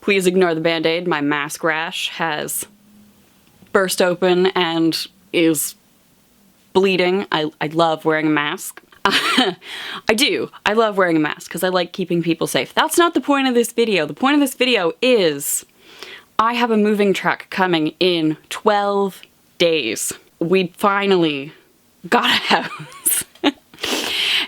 Please ignore the band-aid. My mask rash has burst open and is bleeding. I love wearing a mask. I do. I love wearing a mask because I like keeping people safe. That's not the point of this video. The point of this video is I have a moving truck coming in 12 days. We finally got a house.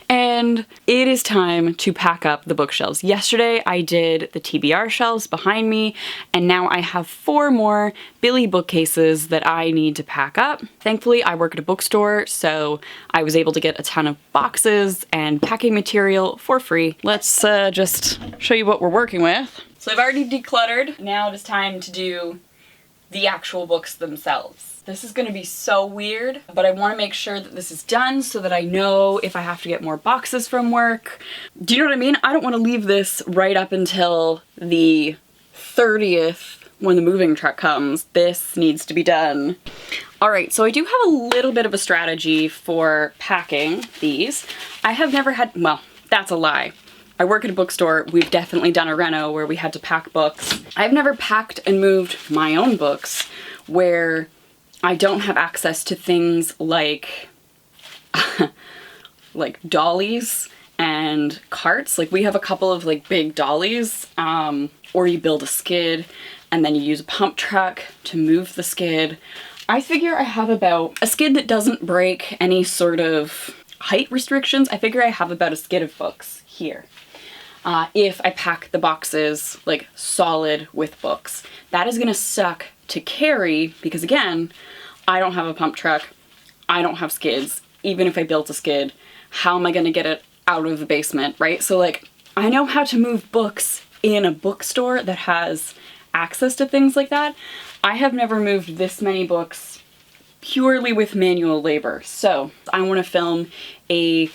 And it is time to pack up the bookshelves. Yesterday I did the TBR shelves behind me, and now I have 4 more Billy bookcases that I need to pack up. Thankfully I work at a bookstore, so I was able to get a ton of boxes and packing material for free. Let's just show you what we're working with. So I've already decluttered. Now it is time to do the actual books themselves. This is gonna be so weird, but I wanna make sure that this is done so that I know if I have to get more boxes from work. Do you know what I mean? I don't wanna leave this right up until the 30th when the moving truck comes. This needs to be done. All right, so I do have a little bit of a strategy for packing these. I have never had, well, that's a lie. I work at a bookstore. We've definitely done a reno where we had to pack books. I've never packed and moved my own books where I don't have access to things like like dollies and carts. Like we have a couple of like big dollies, or you build a skid and then you use a pump truck to move the skid. I figure I have about a skid that doesn't break any sort of height restrictions. I figure I have about a skid of books here. If I pack the boxes like solid with books. That is gonna suck to carry because again, I don't have a pump truck, I don't have skids. Even if I built a skid, how am I gonna get it out of the basement, right? So like, I know how to move books in a bookstore that has access to things like that. I have never moved this many books purely with manual labor. So I wanna film a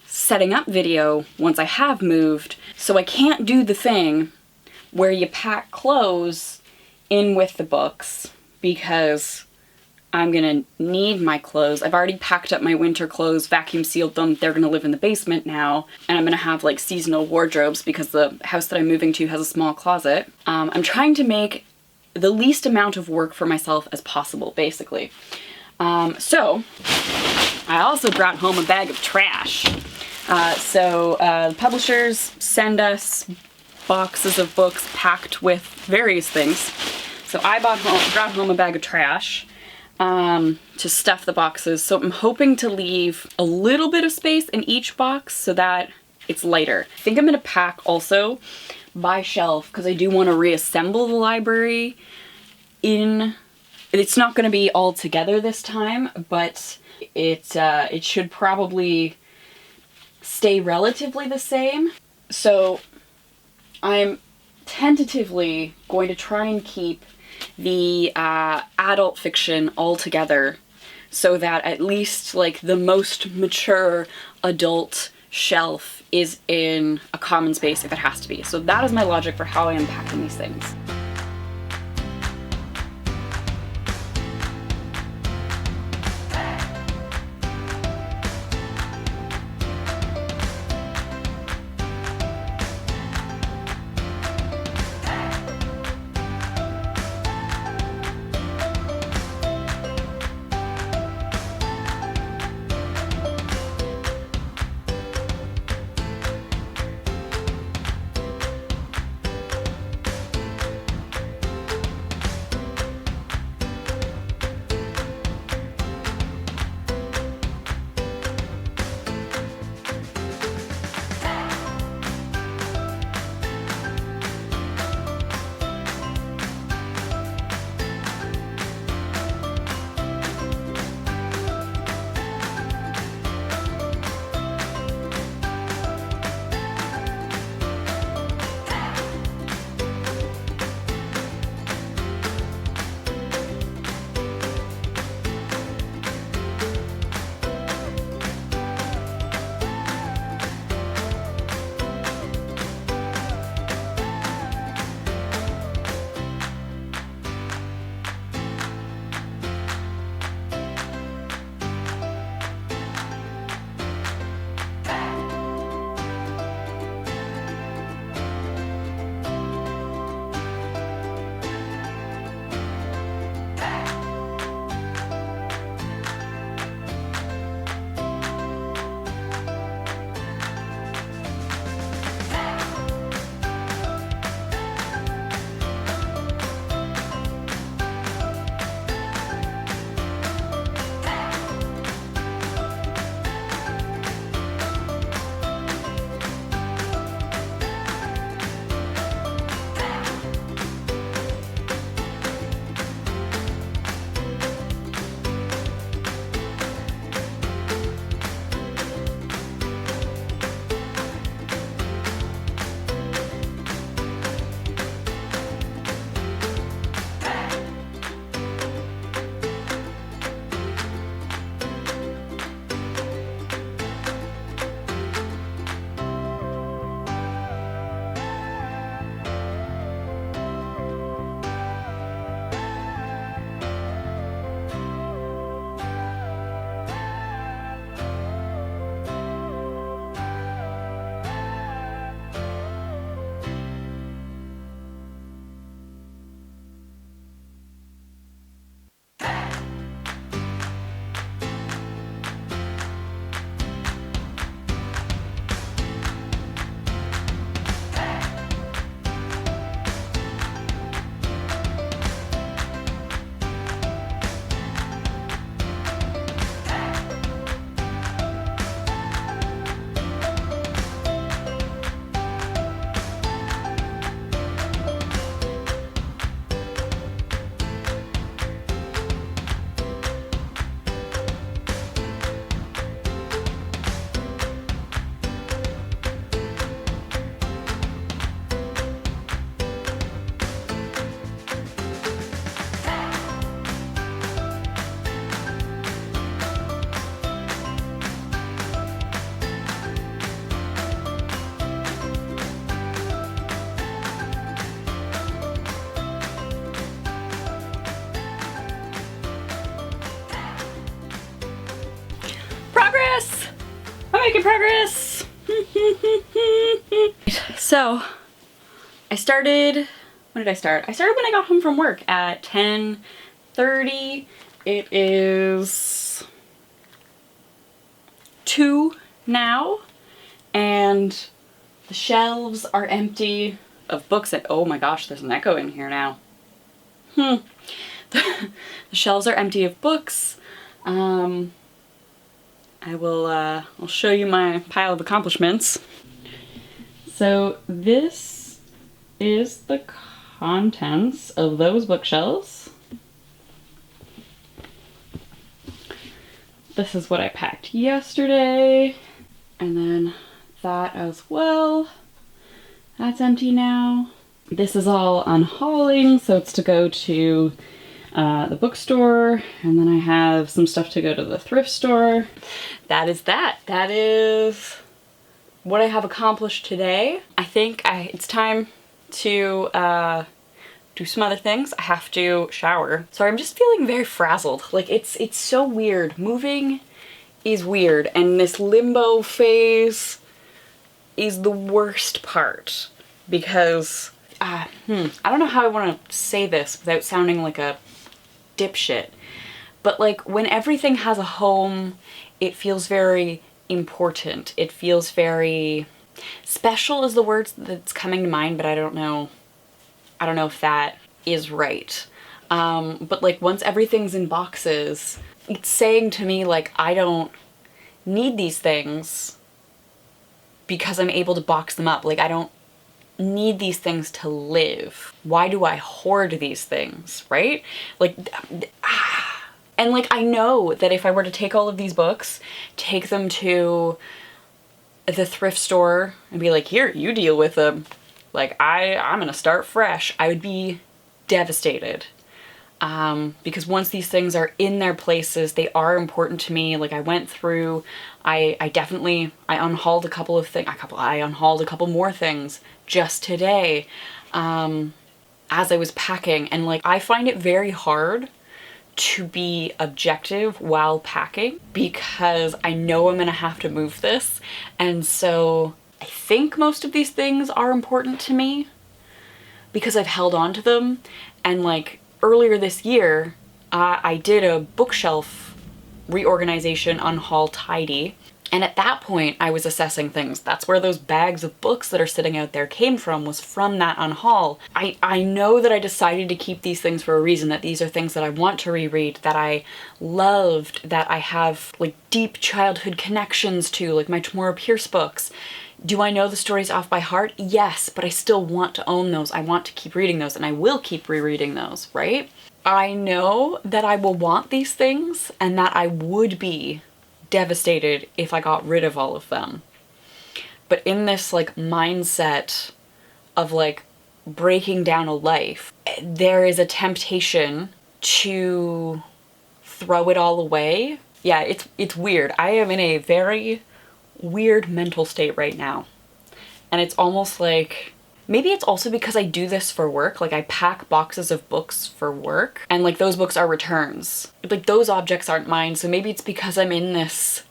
setting up video once I have moved, so I can't do the thing where you pack clothes in with the books because I'm gonna need my clothes. I've already packed up my winter clothes, vacuum sealed them, they're gonna live in the basement now, and I'm gonna have like seasonal wardrobes because the house that I'm moving to has a small closet. I'm trying to make the least amount of work for myself as possible, basically. So I also brought home a bag of trash. Publishers send us boxes of books packed with various things. So I brought home a bag of trash to stuff the boxes. So I'm hoping to leave a little bit of space in each box so that it's lighter. I think I'm gonna pack also by shelf because I do want to reassemble the library in. It's not gonna be all together this time, but it should probably stay relatively the same. So I'm tentatively going to try and keep the adult fiction all together so that at least like the most mature adult shelf is in a common space if it has to be. So that is my logic for how I am packing these things. making progress. So I started, when did I start? I started when I got home from work at 10:30. It is 2 now, and the shelves are empty of books that, oh my gosh, there's an echo in here now. The shelves are empty of books. I'll show you my pile of accomplishments. So this is the contents of those bookshelves. This is what I packed yesterday, and then that as well. That's empty now. This is all unhauling, so it's to go to the bookstore, and then I have some stuff to go to the thrift store. That is that. That is what I have accomplished today. I think it's time to do some other things. I have to shower. Sorry, I'm just feeling very frazzled. Like, it's so weird. Moving is weird, and this limbo phase is the worst part, because I don't know how I want to say this without sounding like a dipshit, but like, when everything has a home, it feels very important. It feels very special is the word that's coming to mind, but I don't know if that is right. But like, once everything's in boxes, it's saying to me, like, I don't need these things because I'm able to box them up. Like, I don't need these things to live. Why do I hoard these things, right? Like, and like, I know that if I were to take all of these books, take them to the thrift store and be like, here, you deal with them. Like, I'm gonna start fresh, I would be devastated. Because once these things are in their places, they are important to me. Like, I went through, I unhauled a couple of things, I unhauled a couple more things just today, as I was packing, and like, I find it very hard to be objective while packing because I know I'm gonna have to move this, and so I think most of these things are important to me because I've held on to them. And like, earlier this year, I did a bookshelf reorganization, unhaul, tidy, and at that point I was assessing things. That's where those bags of books that are sitting out there came from, was from that unhaul. I know that I decided to keep these things for a reason, that these are things that I want to reread, that I loved, that I have like deep childhood connections to, like my Tamora Pierce books. Do I know the stories off by heart? Yes, but I still want to own those. I want to keep reading those, and I will keep rereading those, right? I know that I will want these things, and that I would be devastated if I got rid of all of them. But in this like mindset of like breaking down a life, there is a temptation to throw it all away. Yeah, it's weird. I am in a very weird mental state right now. And it's almost like, maybe it's also because I do this for work. Like, I pack boxes of books for work, and like, those books are returns. Like, those objects aren't mine, so maybe it's because I'm in this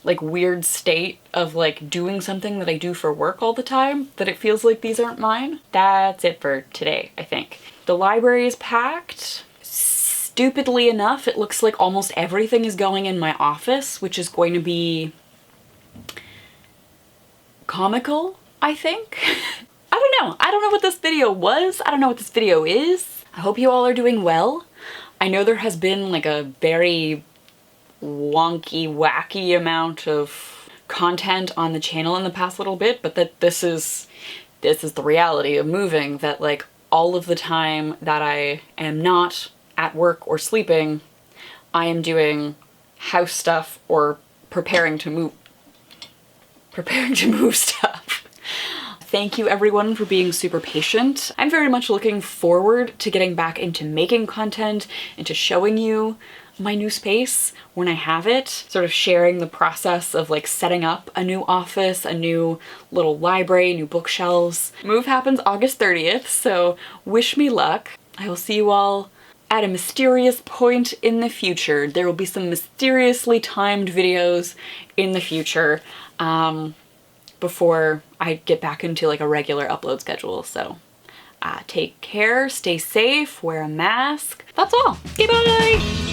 like weird state of like doing something that I do for work all the time that it feels like these aren't mine. That's it for today, I think. The library is packed. Stupidly enough, it looks like almost everything is going in my office, which is going to be comical, I think. I don't know. I don't know what this video was. I don't know what this video is. I hope you all are doing well. I know there has been like a very wonky, wacky amount of content on the channel in the past little bit, but that this is the reality of moving, that like all of the time that I am not at work or sleeping, I am doing house stuff or preparing to move stuff. Thank you everyone for being super patient. I'm very much looking forward to getting back into making content, into showing you my new space when I have it, sort of sharing the process of like setting up a new office, a new little library, new bookshelves. Move happens August 30th, so wish me luck. I will see you all at a mysterious point in the future. There will be some mysteriously timed videos in the future before I get back into like a regular upload schedule. So take care, stay safe, wear a mask. That's all. Okay, bye!